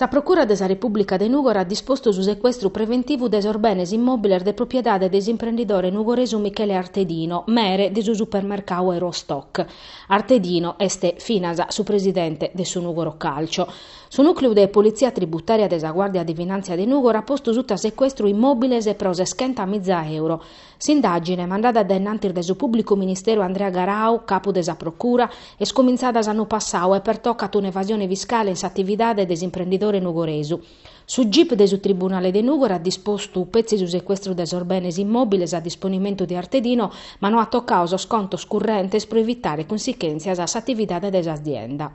Sa Procura della Repubblica de Núgora ha disposto su sequestro preventivo des orbenes immobiles de propriedade des imprenditore nugoresu Michele Artedino, mere de su supermercato Eurostock. Artedino este finasa su presidente de su Nugoro Calcio. Su nucleo de polizia tributaria desa Guardia di Finanza de Núgora ha posto sutta sequestro immobiles e prose schenta mizza euro. S'indagine mandata da innanti de su pubblico ministero Andrea Garau, capo desa Procura, è scominciata l'anno passato e per toccato un'evasione fiscale in s'attividade des imprenditore nugoresu. Su GIP de su Tribunale de Núgora ha disposto pezzi su sequestro des orbenes immobiles a disponimento di Artedino, ma non ha toccato scontos currentes per evitare conseguenze a s'attividade des azienda.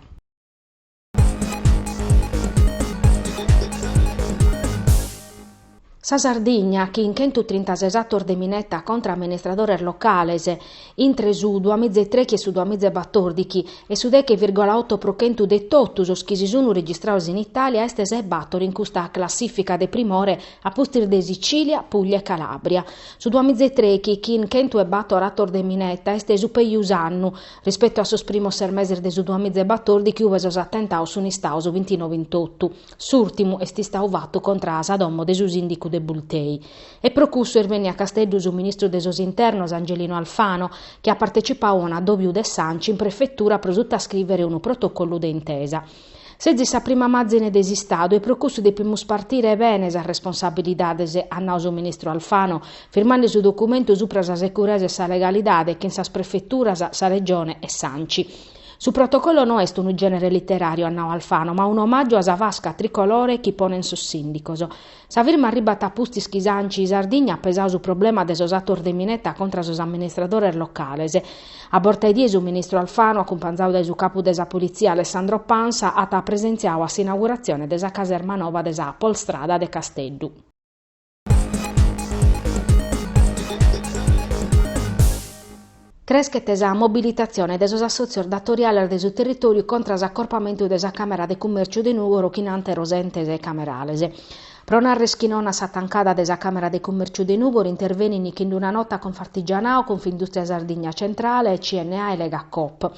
Sa Sardigna, che in 136 de minetta contra amministradores locales, intre su 2003 e su 2014 e su 10,8% de totus che si sono registrati in Italia, este se battono in questa classifica de primore a posti de Sicilia, Puglia e Calabria. Su 2003 che in 104 de minetta este su peius annu rispetto a sos primos mesi de su 2014 che uve sos attentaus su nistau su 29-28. S'ultimu esti stau vatto contra sa domo de su sindicu de Bultei. E procusso erveni a Castello su ministro de sos internos Angelino Alfano, che ha partecipato a una doviu de Sanci in prefettura prosutta a scrivere un protocollo d'intesa. Sezzi sa prima mazzine desistado e procusso de primus partire venes a responsabilidades a nauso ministro Alfano, firmando su documento supra sa securezza e sa legalidade che in sas prefetturas sa regione e Sanci. Su protocollo non est un genere letterario a Nau Alfano, ma un omaggio a sa vasca tricolore che pone in sus sindicoso. Sa firma arribata a pusti schisanci in Sardigna ha pesato su problema de sos attor de minetta contra sos amministradores locales. A borta die su ministro Alfano, accompagnato da su capo desa polizia Alessandro Pansa, ha presenziato a s'inaugurazione desa caserma nova desa Polstrada de Castello. Creschet sa mobilitazione de sos associos datoriales de su territorio contra s'accorpamento de sa Camera de Commercio de Núgoro chinante rosentes e camerales. Pro narre schinona sa tancada de sa Camera de Commercio de Núgoro intervenini in una nota con Fartigianao, Confindustria Sardigna Centrale, CNA e Lega Coop.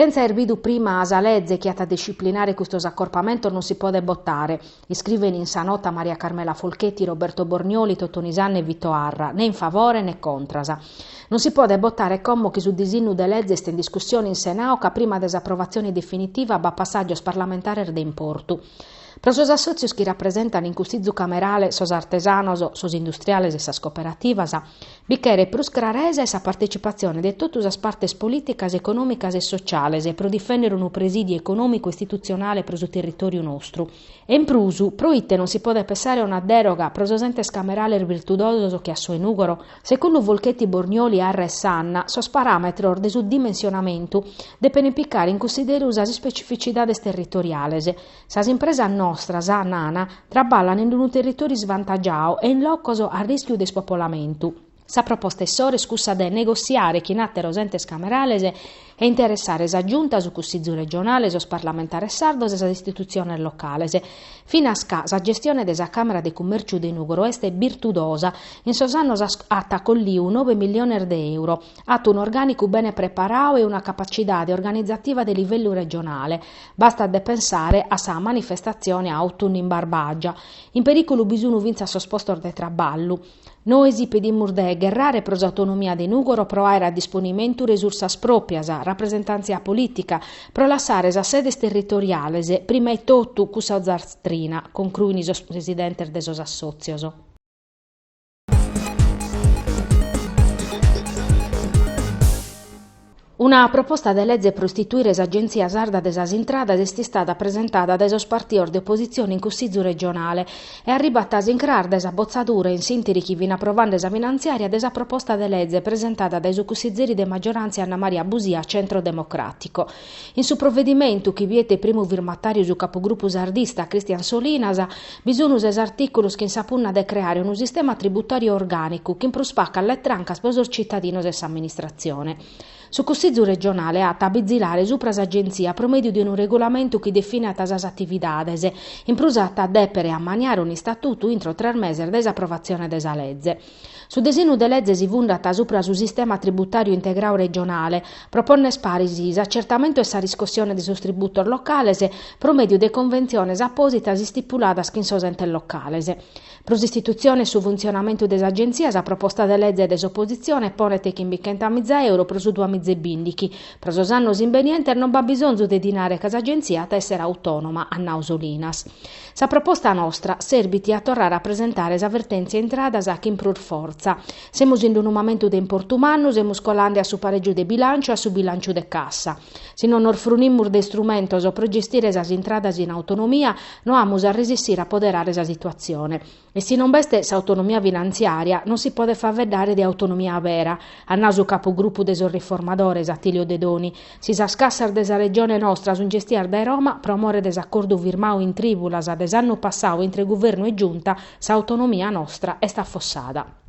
Senza erbidu prima a sa legge che a disciplinare questo accorpamento non si può bottare, iscriveni in sa nota Maria Carmela Folchetti, Roberto Borgnoli, Totonisanne e Vito Arra, né in favore né contrasa. Non si può bottare come che su disegno de legge sta in discussione in Senao che prima desapprovazione definitiva va passaggio parlamentare de importu. Pro sos associos che rappresentano in custizzu camerale sos artesanos, sos industriales e sas cooperativas, bichere prus claresa e sa partecipazione de totus as partes politicas, economicas e sociales e pro difendere un presidio economico e istituzionale pro su territorio nostru. E in prusu, proite non si può pensare una deroga pro sos entes camerale virtuoso che a suo Núgoro, secondo Volchetti Borgnoli, Arra e Sanna, sos parametri de su dimensionamento depen piccare in consideru sas specificidades territoriales. Sas impresas nostra, sa nana, traballano in un territorio svantaggiato e in locoso a rischio di spopolamento. Sa proposta è sore scusa de negoziare chi natte rosentes camerales e interessare sa giunta su cussizzu regionale, sos parlamentares sardos e sa istituzione locales. Fino a sa gestione de sa Camera de Commercio de Núgoro este virtuosa, in sos annos atta colliu 9 milioni di euro, atto un organico bene preparato e una capacità organizzativa de livello regionale. Basta de pensare a sa manifestazione autunno in Barbagia. In pericolo bisogno vinza sos postor de traballo. Noi si pedimur de gerrare pros autonomia de Núgoro pro aere a disponimento resursas proprias, rappresentanza politica, pro lassare sa sedes territoriales, prima e tottu cussa zarstrina, concluini sos presidente de sos associos. Una proposta de legge per istituire l'Agenzia Sarda de sas Intradas è stata presentata dai sos partiori di opposizione in Cussizzu regionale e arribata a sincrar desa bozzatura in sintiri chi viene approvando esa finanziaria desa proposta de legge presentata dai su cussizzeri de maggioranza Anna Maria Busia, Centro Democratico. In su provvedimento chi viete primo firmatario su capogruppo sardista Cristian Solinas, bisogna es articolos che insapunna de creare un sistema tributario organico che improspacca alle trancas per sos cittadinos e s'amministrazione. Su cussizzu Consiglio regionale ha tabizilare supras agenzia promedio di un regolamento che define atasas attividades, imprusata a depere a maniare un statuto entro 3 mesi desapprovazione desa legge. Su desinu de legge si fundata supra su sistema tributario integrao regionale, propone sparisi accertamento e sa riscossione di sostributor locales, promedio de convenziones appositas stipuladas in sos entes locales. Pro istituzione su funzionamento des agenzias a proposta de legge des opposizione ponete che in bicchentamizza euro pro su 2015. Pro sos annos inveniente non va bisogno di dinare casa agenzia a essere autonoma a Nausolinas. Sa proposta nostra serviti a tornare a presentare le avvertenze entradas a chi imprur forza. Semus in un momento de importumannu, semus colande a su pareggio de bilancio e a su bilancio de cassa. Se non orfrunimur de strumentos o pro gestire esas entradas in autonomia, no amus a resistere a poderare esa situazione. E se non beste sa autonomia finanziaria, non si può far vedere di autonomia vera. A naso capogruppo des riformadores Attilio Dedoni, si sa scassar desa regione nostra su gestiar da Roma, pro amore desaccordo firmao in tribulas a des'anno passau entre governo e giunta, sa autonomia nostra è sta affossada.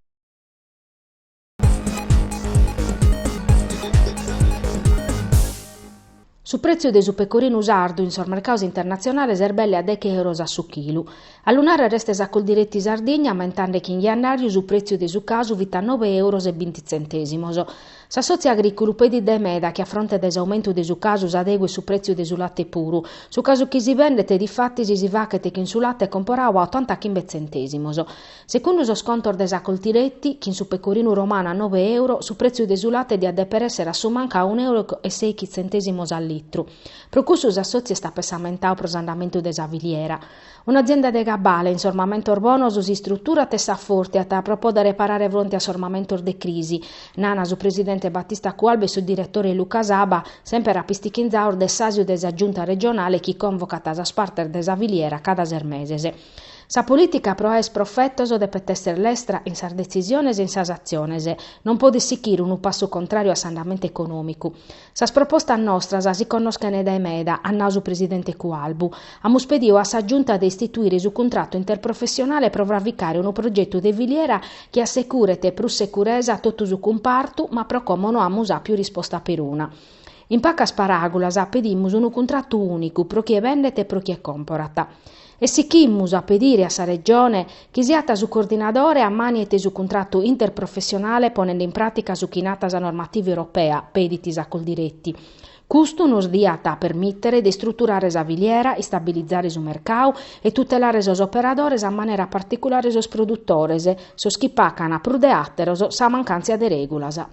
Su prezzo de su pecorino sardo in sormercaus internazionale serbelle a 10 euro a su chilo. A lunare resta col diretti Sardegna, aumentando che in jannaio su prezzo de su casu vita 9 euro e 20 centesimi. Sa socia agricolo pedi de meda che a fronte dell'aumento de su casu adegue su prezzo de su latte puro. Su caso che si vende te di fatti si va che in su latte comporava a 80 centesimi. Secondo lo sconto de col diretti, che in su pecorino romano a 9 euro, su prezzo de su latte di adde per essere a manca 1 euro e 6 centesimi al litro. Pro cui sa socia sta pesamentao pro andamento de sa filiera. Un'azienda de Gabale in sormamento orbonoso si struttura tessa forte a proporre reparare fronte a sormamento de crisi. Nana su presidente Battista Cualbe e su direttore Luca Saba, sempre a pistichinzaur de sasio desa giunta regionale chi convoca tasa sparter desa filiera cada sermesese. Sa politica pro es profettoso depet essere l'estra in sas decisiones e in sas aziones, non può desichire un passo contrario a s'andamento economico. Sas propostas nostras si conoscene da emeda, a naso presidente Cualbu, amus pedio a sa giunta de istituire su contratto interprofessionale pro vravicare un progetto de filiera che assicurete più sicurezza a tutto su comparto, ma pro como no amus a più risposta per una. In pacas paragulas pedimus un contratto unico pro chi vendete e pro chi comporata. E si chimmus a pedire a sa regione che siate su coordinatore a maniete su contratto interprofessionale ponendo in pratica su chinata normativa europea, peditis a col diretti. Custo nos diat a permettere di strutturare sa filiera, stabilizzare su mercato e tutelare sos operadores a maniera particolare sos produttores, sos chi paccan a prudeatteros sa mancanza de regulas.